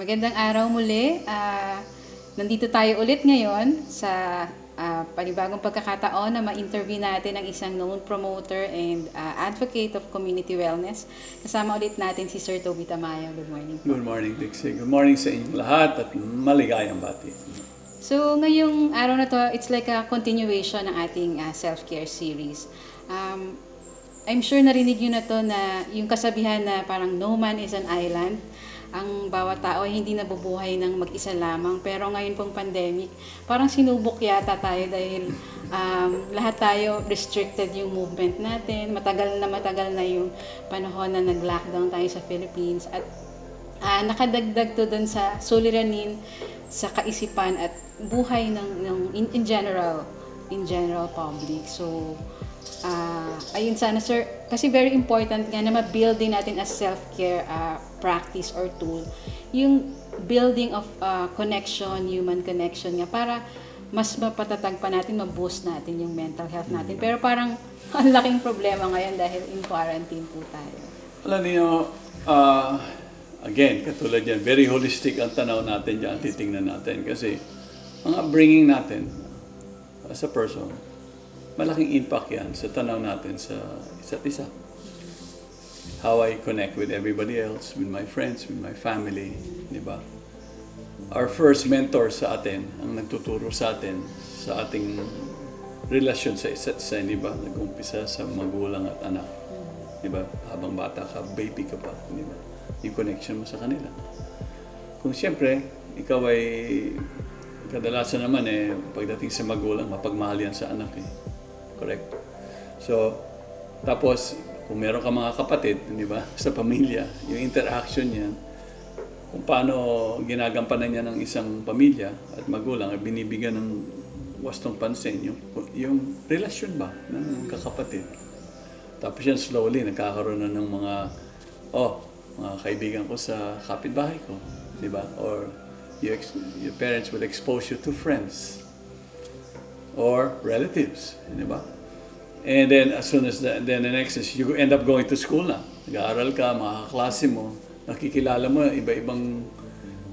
Magandang araw muli. Nandito tayo ulit ngayon sa panibagong pagkakataon na ma-interview natin ang isang known promoter and advocate of community wellness. Kasama ulit natin si Sir Toby Tamayo. Good morning po. Good morning, Dixie. Good morning sa inyong lahat at maligayang bati. So, ngayong araw na to, it's like a continuation ng ating self-care series. I'm sure narinig nyo na to na yung kasabihan na parang no man is an island. Ang bawat tao ay hindi nabubuhay ng mag-isa lamang. Pero ngayon pong pandemic, parang sinubok yata tayo dahil lahat tayo restricted yung movement natin. Matagal na yung panahon na nag-lockdown tayo sa Philippines. At nakadagdag to dun sa suliranin, sa kaisipan at buhay ng in general public. So, ayun sana sir, kasi very important nga na ma-build din natin as self-care practice or tool, yung building of connection, human connection nga, para mas mapatatag pa natin, ma-boost natin yung mental health natin. Pero parang ang laking problema ngayon dahil in quarantine po tayo. Alam niyo, again, katulad yan, very holistic ang tanaw natin dyan, titingnan natin. Kasi ang upbringing natin as a person, malaking impact yan sa tanaw natin sa isa't isa. How I connect with everybody else, with my friends, with my family, di ba? Our first mentor sa atin, ang nagtuturo sa atin, sa ating relasyon sa isa't isa, di ba? Nag-umpisa sa magulang at anak, di ba? Habang bata ka, baby ka pa, di ba? Yung connection mo sa kanila. Kung siyempre, ikaw ay kadalasan naman pagdating sa magulang, mapagmahal yan sa anak Correct? So, tapos, kung meron ka mga kapatid, di ba, sa pamilya, yung interaction niyan, kung paano ginagampanan niya ng isang pamilya at magulang, at binibigyan ng wastong pansin, yung relasyon ba ng kakapatid. Tapos yan, slowly, nagkakaroon na ng mga kaibigan ko sa kapitbahay ko, di ba? Or your parents will expose you to friends or relatives, di ba? And then as soon as the next is you end up going to school na. Nag-aaral ka, mga kaklase mo, nakikilala mo iba-ibang,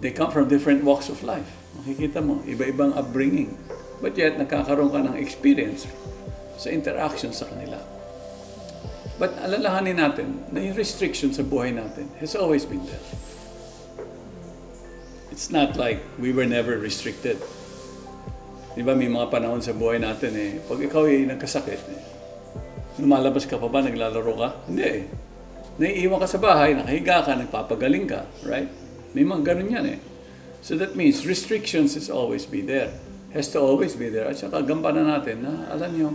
they come from different walks of life. Makikita mo, iba-ibang upbringing. But yet, nakakaroon ka ng experience sa interaction sa kanila. But alalahanin natin na yung restriction sa buhay natin has always been there. It's not like we were never restricted. Di ba, may mga panahon sa buhay natin pag ikaw ay nagkasakit, lumalabas ka pa ba, naglalaro ka? Hindi Naiiwan ka sa bahay, nakahiga ka, nagpapagaling ka, right? May mga ganun yan So that means restrictions has always be there. Has to always be there. At saka gampanan natin na, alam nyo,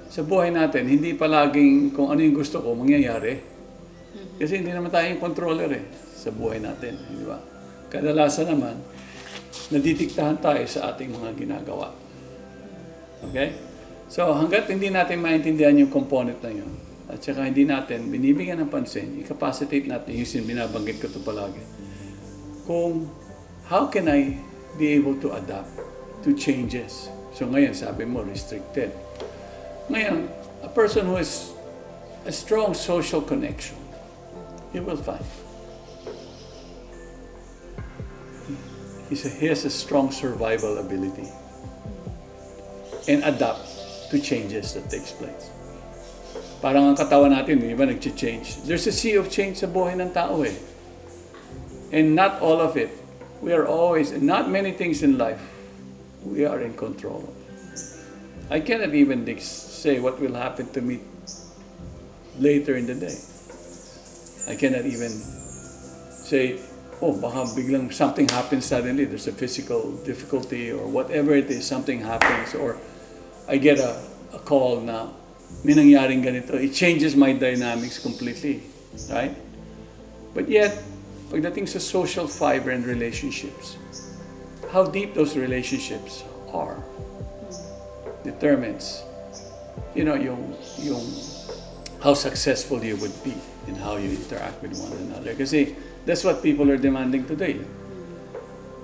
sa buhay natin, hindi palaging kung ano yung gusto ko, mangyayari. Kasi hindi naman tayo yung controller sa buhay natin, di ba? Kadalasan naman, nadidiktahan tayo sa ating mga ginagawa. Okay? So, hanggat hindi natin maintindihan yung component na yun, at saka hindi natin binibigyan ng pansin, i-capacitate natin, yung binabanggit ko ito palagi, kung how can I be able to adapt to changes? So ngayon, sabi mo, restricted. Ngayon, a person who has a strong social connection, he will find. He has a strong survival ability and adapt to changes that takes place. Parang ang katawan natin, di ba, nag-change. There's a sea of change sa buhay ng tao And not all of it. We are always, not many things in life, we are in control of. I cannot even say what will happen to me later in the day. I cannot even say, baka biglang something happens suddenly, there's a physical difficulty or whatever it is, something happens, or I get a call na may nangyaring ganito. It changes my dynamics completely, right? But yet, pagdating sa social fiber and relationships, how deep those relationships are determines, yung how successful you would be in how you interact with one another. Kasi that's what people are demanding today.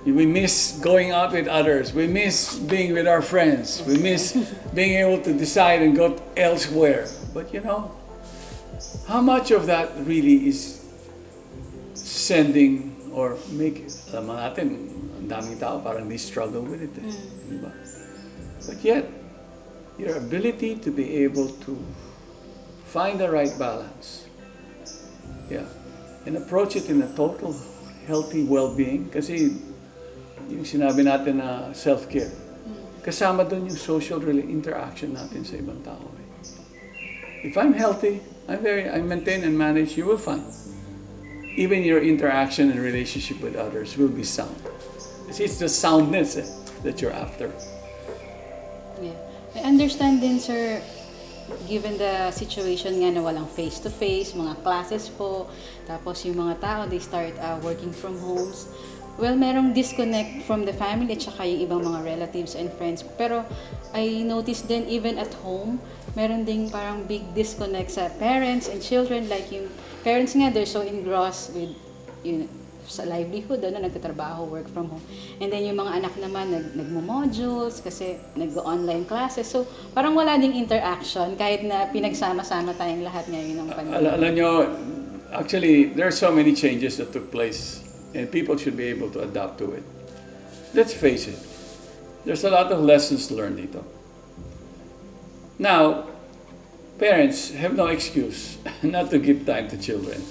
We miss going out with others. We miss being with our friends. We miss being able to decide and go elsewhere. But how much of that really is sending or make, alam natin, ang daming tao parang they struggle with it. Diba? But yet, your ability to be able to find the right balance, and approach it in a total healthy well-being, kasi yung sinabi natin na self-care, kasama doon yung social interaction natin sa ibang tao. If I'm healthy, I maintain and manage, you will find even your interaction and relationship with others will be sound. Kasi it's the soundness that you're after. Yeah. I understand din, sir, given the situation nga na walang face-to-face, mga classes po, tapos yung mga tao, they start working from homes. Well, merong disconnect from the family at saka yung ibang mga relatives and friends. Pero I noticed din even at home, meron ding parang big disconnect sa parents and children. Like yung parents nga, they're so engrossed with sa livelihood, nagtatrabaho, work from home. And then yung mga anak naman, nagmo-modules kasi nag-online classes. So parang wala ding interaction kahit na pinagsama-sama tayong lahat ngayon ng pandemic. Alam nyo, actually, there are so many changes that took place. And people should be able to adapt to it. Let's face it, there's a lot of lessons learned dito. Now, parents have no excuse not to give time to children.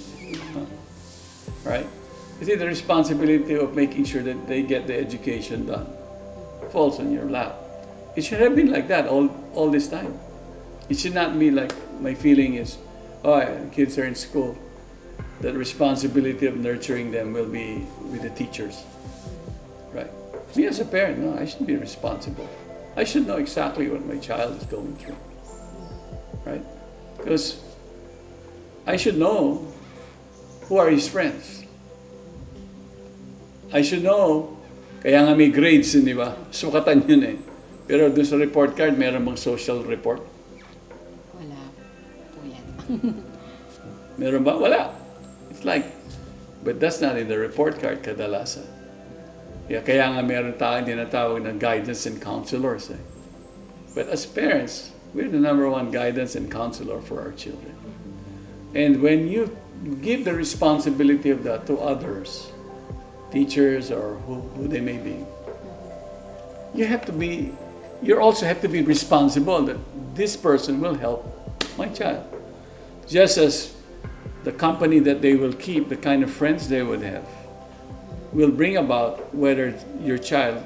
Right? You see, the responsibility of making sure that they get the education done falls on your lap. It should have been like that all this time. It should not be like, my feeling is, kids are in school. The responsibility of nurturing them will be with the teachers, right? Me as a parent, no, I should be responsible. I should know exactly what my child is going through, right? Because I should know who are his friends. I should know, kaya nga may grades, di ba? Sukatan yun eh. Pero doon sa report card, meron bang social report? Wala po yan. Meron ba? Wala. Like, but that's not in the report card kadalasan. Kaya nga meron tayong tinatawag na guidance and counselors. But as parents, we're the number one guidance and counselor for our children. And when you give the responsibility of that to others, teachers or who they may be, you also have to be responsible that this person will help my child. Just as the company that they will keep, the kind of friends they would have, will bring about whether your child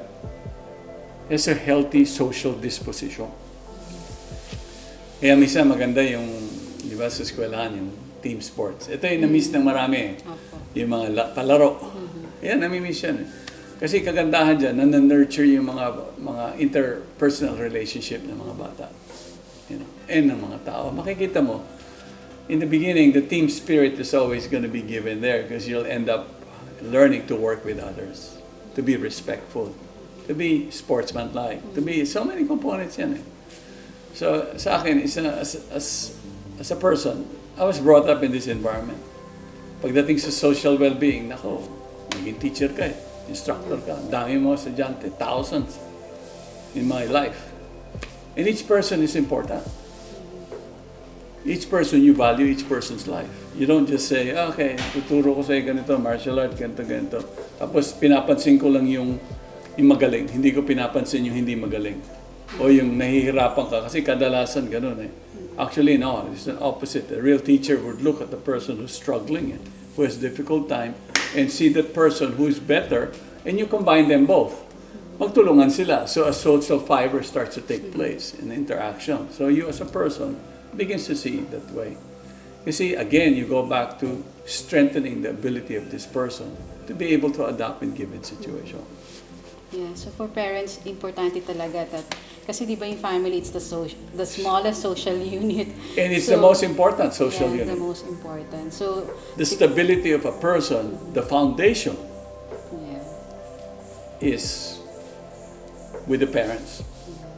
has a healthy social disposition. Kaya minsan maganda yung, di ba, sa eskwelahan, yung team sports. Ito yung na-miss ng marami. Yung mga palaro. Yan, nami-miss yan. Kasi kagandahan dyan, na-nurture yung mga interpersonal relationship ng mga bata. And ng mga tao. Makikita mo, in the beginning, the team spirit is always going to be given there because you'll end up learning to work with others, to be respectful, to be sportsmanlike, to be so many components yan. So sa akin, as a person, I was brought up in this environment. Pagdating sa social well-being, nako, maging teacher ka instructor ka, dami mo estudyante, thousands in my life. And each person is important. Each person, you value each person's life. You don't just say, okay, tuturo ko sa'yo ganito, martial art, ganito. Tapos pinapansin ko lang yung magaling. Hindi ko pinapansin yung hindi magaling. O yung nahihirapan ka. Kasi kadalasan ganun eh. Actually, no. It's the opposite. A real teacher would look at the person who's struggling, who has difficult time, and see that person who is better, and you combine them both. Magtulungan sila. So a social fiber starts to take place in interaction. So you as a person begins to see it that way. You see, again, you go back to strengthening the ability of this person to be able to adapt in given situation. Yeah, so for parents, importante talaga that, kasi di ba yung family, it's the smallest social unit. And it's the most important social unit. the most important. So the stability of a person, the foundation, is with the parents.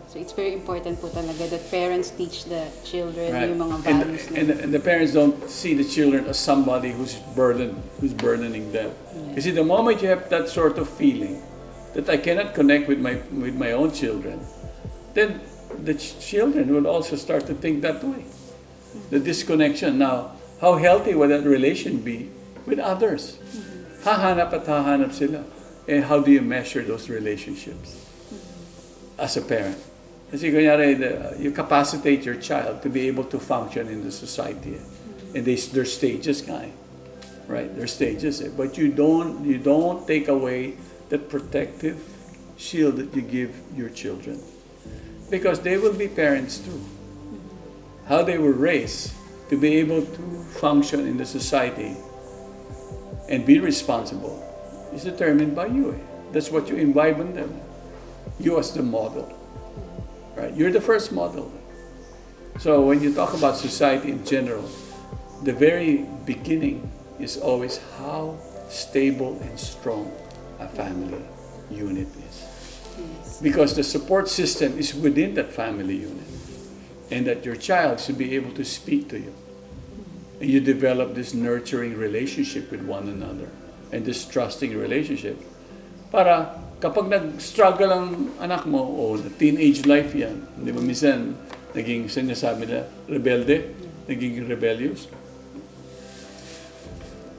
So it's very important po talaga that parents teach the children yung mga values. And the parents don't see the children as somebody who's burdening them. You see, the moment you have that sort of feeling that I cannot connect with my own children, then the children will also start to think that way. The disconnection. Now, how healthy would that relation be with others? hahanap sila. And how do you measure those relationships as a parent? Kasi kunyari, you capacitate your child to be able to function in the society. And there's stages, right? There's stages. But you don't take away that protective shield that you give your children. Because they will be parents too. How they were raised to be able to function in the society and be responsible is determined by you. That's what you imbibe in them. You as the model. Right? You're the first model. So when you talk about society in general, the very beginning is always how stable and strong a family unit is. Yes. Because the support system is within that family unit. And that your child should be able to speak to you. And you develop this nurturing relationship with one another. And this trusting relationship. Para kapag nag-struggle ang anak mo, o teenage life yan, di ba minsan, naging sinasabi na, rebelde, naging rebellious.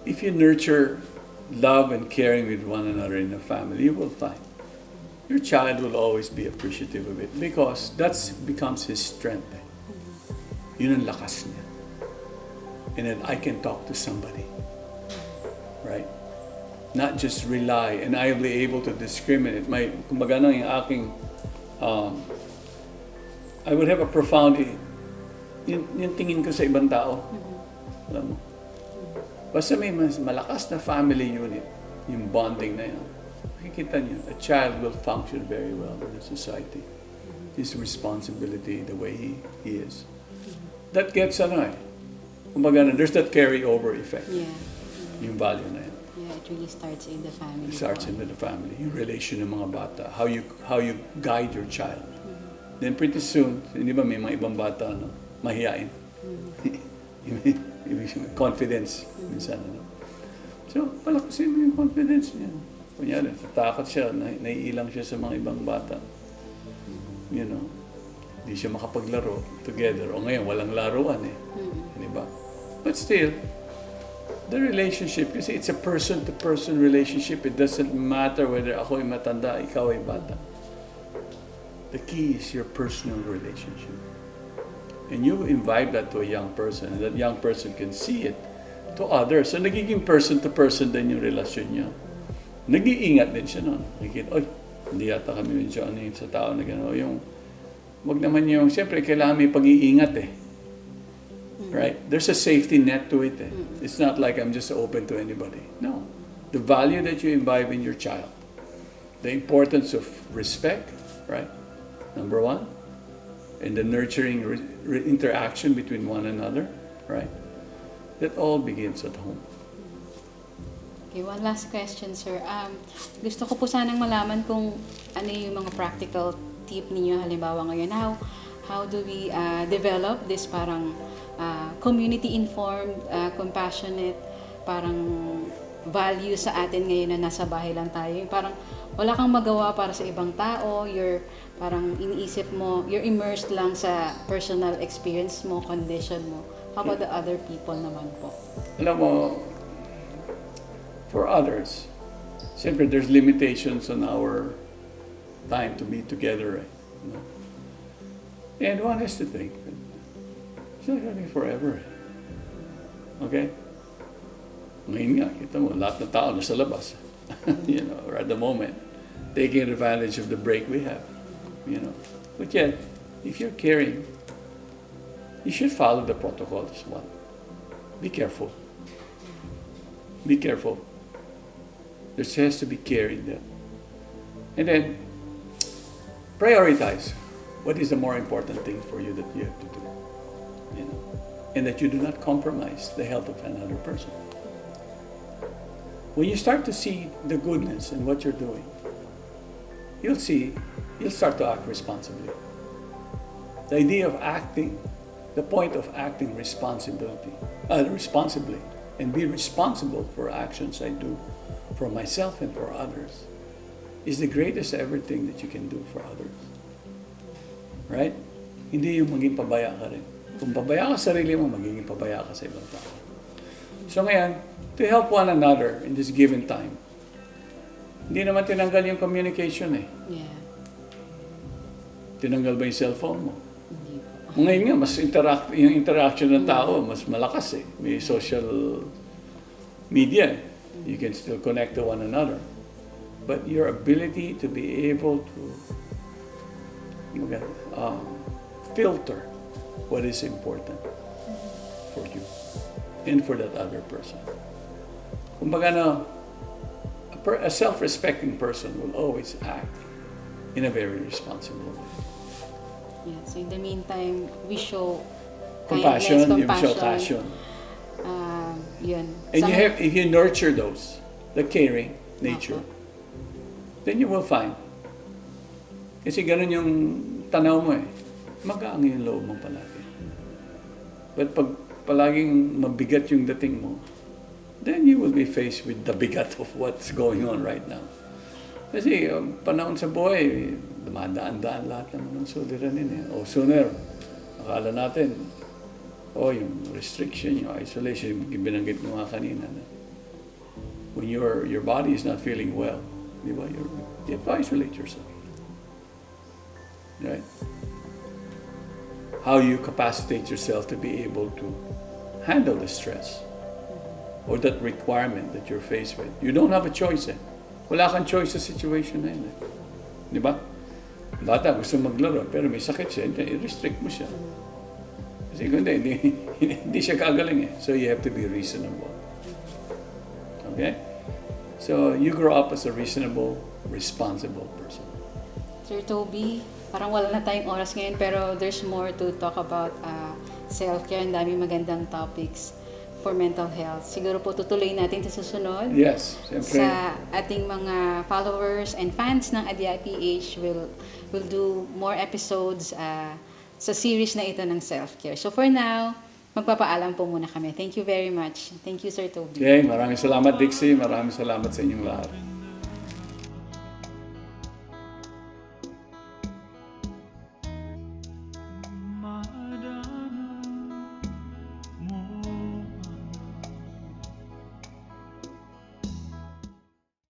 If you nurture love and caring with one another in a family, you will find your child will always be appreciative of it because that becomes his strength. Yun ang lakas niya. And then I can talk to somebody. Right? Not just rely, and I will be able to discriminate. Kumbaga yung aking, I would have a profound, yung tingin ko sa ibang tao. Alam mo? Basta may mas malakas na family unit, yung bonding na yan, makikita niyo, a child will function very well in the society. His responsibility, the way he is. That gets, kumbaga, there's that carry-over effect. Yeah. Yung value na yan. Yeah, it really starts in the family. It starts in the family. Yung relation ng mga bata. How you guide your child. Then pretty soon, hindi ba may mga ibang bata, mahiyain. Confidence. Minsan, So, palakasin mo yung confidence niya. Kunyari, tatakot siya, naiilang siya sa mga ibang bata. You know, hindi siya makapaglaro together. O ngayon, walang laruan Di ba? But still, the relationship, kasi it's a person-to-person relationship. It doesn't matter whether ako ay matanda, ikaw ay bata. The key is your personal relationship. And you imbibe that to a young person, and that young person can see it to others. So nagiging person-to-person din yung relasyon niya. Nag-iingat din siya noon. Nakikita, hindi yata kami medyo sa tao na gano'n. Yung, wag naman yung, siyempre, kailangan may pag-iingat Right? There's a safety net to it. It's not like I'm just open to anybody. No. The value that you imbibe in your child. The importance of respect, right? Number one. And the nurturing interaction between one another, right? That all begins at home. Okay, one last question, sir. Gusto ko po sanang malaman kung ano yung mga practical tip ninyo halimbawa ngayon. How do we develop this parang community-informed, compassionate, parang value sa atin ngayon na nasa bahay lang tayo. Yung parang wala kang magawa para sa ibang tao, parang iniisip mo, you're immersed lang sa personal experience mo, condition mo. How about the other people naman po? Alam mo, for others, siyempre there's limitations on our time to be together. And one has to think, it's not going to be forever. Okay? Ngayon nga, kita mo, lahat ng tao nasa labas. Or at the moment, taking advantage of the break we have. But yet, if you're caring, you should follow the protocols as well. Be careful. Be careful. There has to be care in that. And then, prioritize. What is the more important thing for you that you have to do? And that you do not compromise the health of another person. When you start to see the goodness in what you're doing, you'll start to act responsibly. The idea of acting, the point of acting responsibly, and be responsible for actions I do for myself and for others, is the greatest ever thing that you can do for others. Right? Hindi yung maging pabaya ka rin. Kung pabaya ka sa sarili mo, magiging pabaya ka sa ibang tao. So ngayon, to help one another in this given time. Hindi naman tinanggal yung communication eh. Yeah. Tinanggal ba yung cellphone mo? Hindi po. Ngayon nga, mas yung interaction ng tao, mas malakas eh. May social media eh. You can still connect to one another. But your ability to be able to filter what is important for you and for that other person. Kumbaga a self-respecting person will always act in a very responsible way. Yeah. So in the meantime, we show Compassion, kindness, you show passion. Yun. And if you nurture those, the caring nature, then you will find. Kasi ganun yung tanaw mo eh. Magaang yung loob mo palagi. But pag palaging mabigat yung dating mo, then you will be faced with the bigat of what's going on right now. Kasi panahon sa buhay, dumadaan-daan lahat naman ng suliranin eh. O sooner, akala natin, yung restriction, yung isolation, yung binanggit mo nga kanina. When your body is not feeling well, di ba? You have to isolate yourself. Right? How you capacitate yourself to be able to handle the stress or that requirement that you're faced with. You don't have a choice eh. Wala kang choice sa situation na yun eh. Di ba? Bata gusto maglaro, pero may sakit siya, i-restrict mo siya. Kasi kung hindi siya kagaling eh. So you have to be reasonable. Okay? So you grow up as a reasonable, responsible person. Sir Toby, parang wala na tayong oras ngayon, pero there's more to talk about self-care. Ang daming magandang topics for mental health. Siguro po tutuloy natin sa susunod. Yes, siyempre. Sa ating mga followers and fans ng Adya.PH will do more episodes sa series na ito ng self-care. So for now, magpapaalam po muna kami. Thank you very much. Thank you, Sir Toby. Okay, maraming salamat Dixie. Maraming salamat sa inyong lahat.